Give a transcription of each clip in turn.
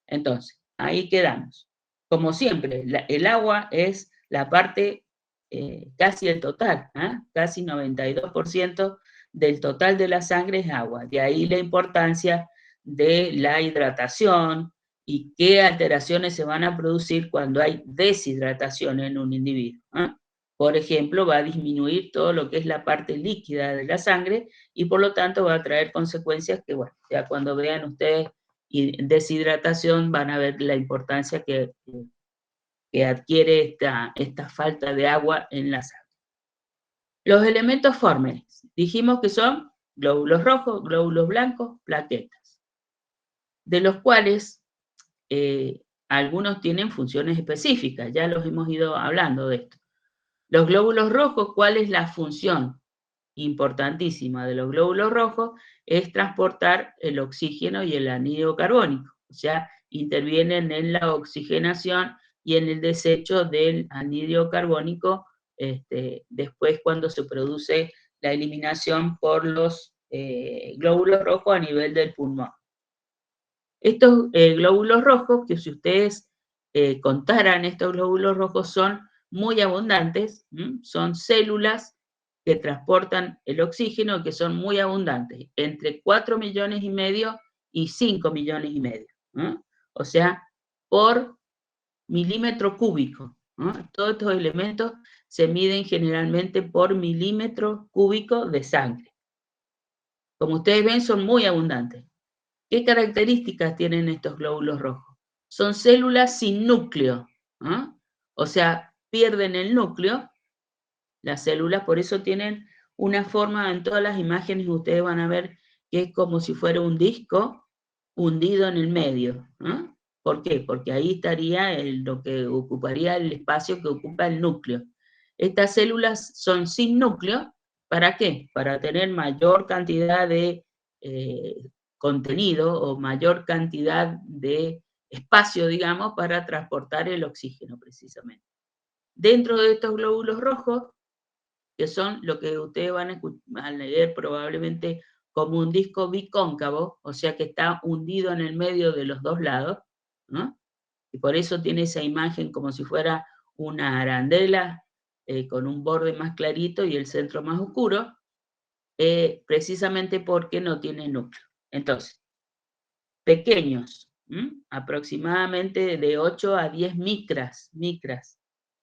Entonces, ahí quedamos. Como siempre, el agua es la parte casi el total, casi 92% del total de la sangre es agua. De ahí la importancia de la hidratación y qué alteraciones se van a producir cuando hay deshidratación en un individuo. Por ejemplo, va a disminuir todo lo que es la parte líquida de la sangre y por lo tanto va a traer consecuencias que, bueno, ya cuando vean ustedes deshidratación van a ver la importancia que adquiere esta falta de agua en la sangre. Los elementos fórmenes, dijimos que son glóbulos rojos, glóbulos blancos, plaquetas, de los cuales algunos tienen funciones específicas, ya los hemos ido hablando de esto. Los glóbulos rojos, ¿cuál es la función importantísima de los glóbulos rojos? Es transportar el oxígeno y el anhídrido carbónico, o sea, intervienen en la oxigenación y en el desecho del anhídrido carbónico después cuando se produce la eliminación por los glóbulos rojos a nivel del pulmón. Estos glóbulos rojos, que si ustedes contaran estos glóbulos rojos, son muy abundantes, son células que transportan el oxígeno, que son muy abundantes, entre 4 millones y medio y 5 millones y medio. O sea, por milímetro cúbico. Todos estos elementos se miden generalmente por milímetro cúbico de sangre. Como ustedes ven, son muy abundantes. ¿Qué características tienen estos glóbulos rojos? Son células sin núcleo, o sea, pierden el núcleo, las células, por eso tienen una forma, en todas las imágenes ustedes van a ver que es como si fuera un disco hundido en el medio. ¿Por qué? Porque ahí estaría lo que ocuparía el espacio que ocupa el núcleo. Estas células son sin núcleo, ¿para qué? Para tener mayor cantidad de contenido o mayor cantidad de espacio, digamos, para transportar el oxígeno precisamente. Dentro de estos glóbulos rojos, que son lo que ustedes van a leer probablemente como un disco bicóncavo, o sea que está hundido en el medio de los dos lados, ¿no? Y por eso tiene esa imagen como si fuera una arandela con un borde más clarito y el centro más oscuro, precisamente porque no tiene núcleo. Entonces, pequeños, aproximadamente de 8 a 10 micras.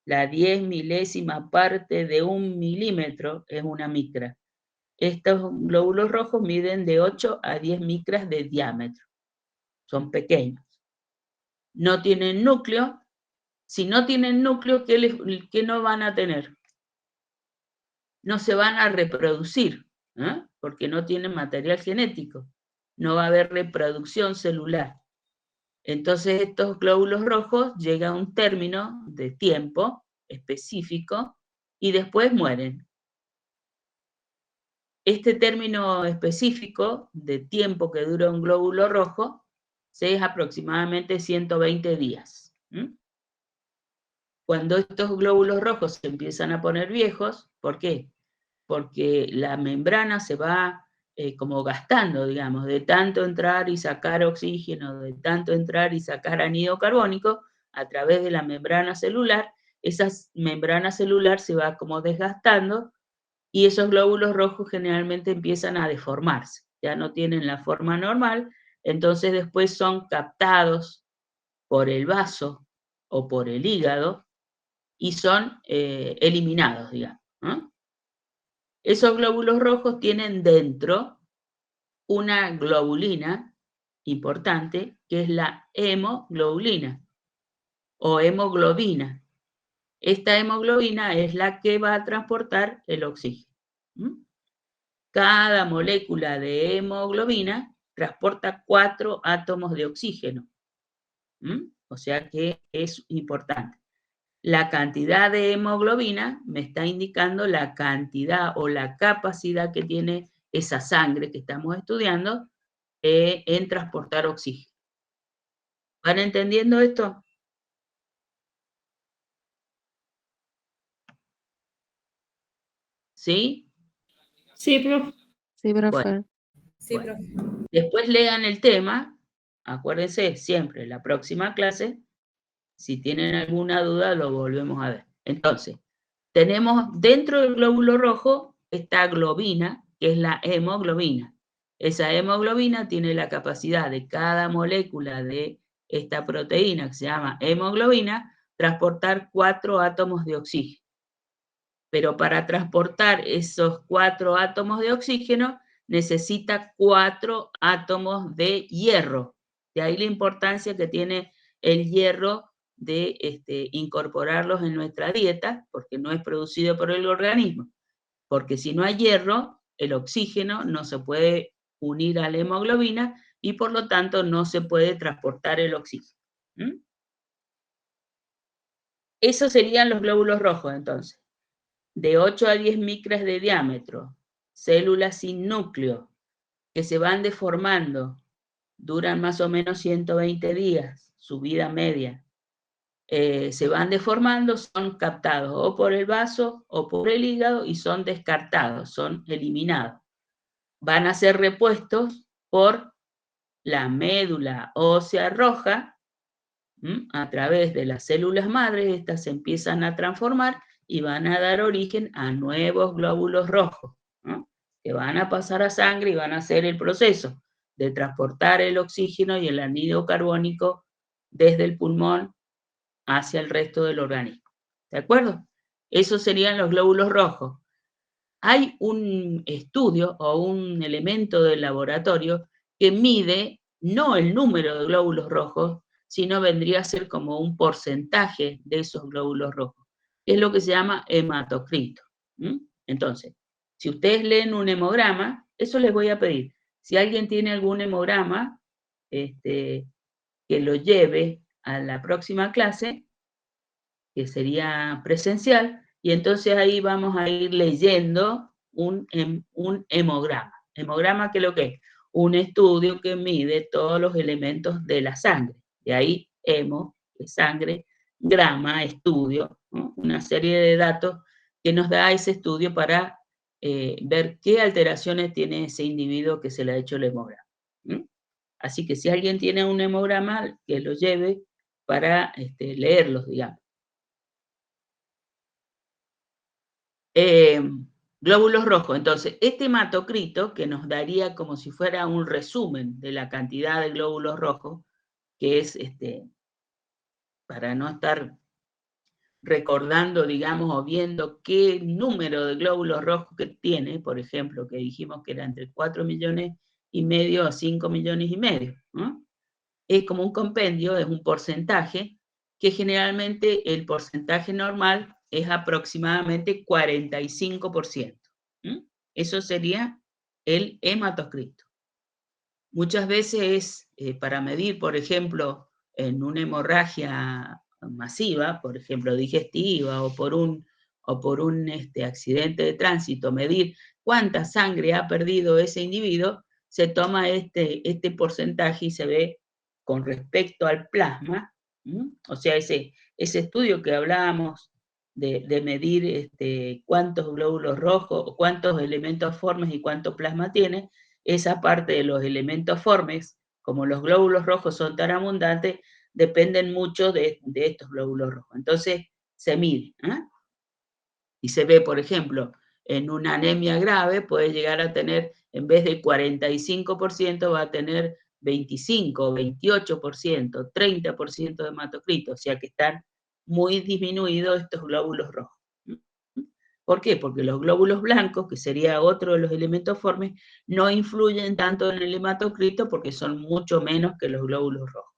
La 10 milésima parte de 1 milímetro es una micra. Estos glóbulos rojos miden de 8 a 10 micras de diámetro. Son pequeños. No tienen núcleo. Si no tienen núcleo, ¿qué no van a tener? No se van a reproducir, porque no tienen material genético. No va a haber reproducción celular. Entonces estos glóbulos rojos llegan a un término de tiempo específico y después mueren. Este término específico de tiempo que dura un glóbulo rojo es aproximadamente 120 días. Cuando estos glóbulos rojos se empiezan a poner viejos, ¿por qué? Porque la membrana se va como gastando, digamos, de tanto entrar y sacar oxígeno, de tanto entrar y sacar anhídrido carbónico a través de la membrana celular. Esa membrana celular se va como desgastando y esos glóbulos rojos generalmente empiezan a deformarse, ya no tienen la forma normal, entonces después son captados por el vaso o por el hígado y son eliminados, digamos. Esos glóbulos rojos tienen dentro una globulina importante, que es la hemoglobina o hemoglobina. Esta hemoglobina es la que va a transportar el oxígeno. Cada molécula de hemoglobina transporta 4 átomos de oxígeno. O sea que es importante. La cantidad de hemoglobina me está indicando la cantidad o la capacidad que tiene esa sangre que estamos estudiando en transportar oxígeno. ¿Van entendiendo esto? ¿Sí? Sí, profe. Sí, profe. Bueno, sí, profe. Después lean el tema, acuérdense, siempre la próxima clase, si tienen alguna duda, lo volvemos a ver. Entonces, tenemos dentro del glóbulo rojo esta globina, que es la hemoglobina. Esa hemoglobina tiene la capacidad de cada molécula de esta proteína, que se llama hemoglobina, transportar 4 átomos de oxígeno. Pero para transportar esos 4 átomos de oxígeno, necesita 4 átomos de hierro. De ahí la importancia que tiene el hierro de incorporarlos en nuestra dieta, porque no es producido por el organismo. Porque si no hay hierro, el oxígeno no se puede unir a la hemoglobina y por lo tanto no se puede transportar el oxígeno. Esos serían los glóbulos rojos, entonces. De 8 a 10 micras de diámetro, células sin núcleo, que se van deformando, duran más o menos 120 días, su vida media. Se van deformando, son captados o por el vaso o por el hígado y son descartados, son eliminados. Van a ser repuestos por la médula ósea roja, a través de las células madres. Estas se empiezan a transformar y van a dar origen a nuevos glóbulos rojos, ¿no? Que van a pasar a sangre y van a hacer el proceso de transportar el oxígeno y el anhídrido carbónico desde el pulmón hacia el resto del organismo. ¿De acuerdo? Esos serían los glóbulos rojos. Hay un estudio o un elemento del laboratorio que mide no el número de glóbulos rojos, sino vendría a ser como un porcentaje de esos glóbulos rojos. Es lo que se llama hematocrito. Entonces, si ustedes leen un hemograma, eso les voy a pedir. Si alguien tiene algún hemograma, que lo lleve a la próxima clase, que sería presencial, y entonces ahí vamos a ir leyendo un hemograma. ¿Hemograma qué es lo que es? Un estudio que mide todos los elementos de la sangre. De ahí hemo, sangre, grama, estudio, ¿no? Una serie de datos que nos da ese estudio para ver qué alteraciones tiene ese individuo que se le ha hecho el hemograma. Así que si alguien tiene un hemograma, que lo lleve para leerlos, digamos. Glóbulos rojos. Entonces, este hematocrito, que nos daría como si fuera un resumen de la cantidad de glóbulos rojos, que es, para no estar recordando, digamos, o viendo qué número de glóbulos rojos que tiene, por ejemplo, que dijimos que era entre 4,5 millones a 5,5 millones, ¿no? Es como un compendio, es un porcentaje, que generalmente el porcentaje normal es aproximadamente 45%. Eso sería el hematocrito. Muchas veces para medir, por ejemplo, en una hemorragia masiva, por ejemplo, digestiva, o por un accidente de tránsito, medir cuánta sangre ha perdido ese individuo, se toma este porcentaje y se ve con respecto al plasma, o sea, ese estudio que hablábamos de medir cuántos glóbulos rojos, o cuántos elementos formes y cuánto plasma tiene, esa parte de los elementos formes, como los glóbulos rojos son tan abundantes, dependen mucho de estos glóbulos rojos. Entonces, se mide, y se ve, por ejemplo, en una anemia grave puede llegar a tener, en vez de 45%, va a tener 25, 28%, 30% de hematocrito, o sea que están muy disminuidos estos glóbulos rojos. ¿Por qué? Porque los glóbulos blancos, que sería otro de los elementos formes, no influyen tanto en el hematocrito porque son mucho menos que los glóbulos rojos.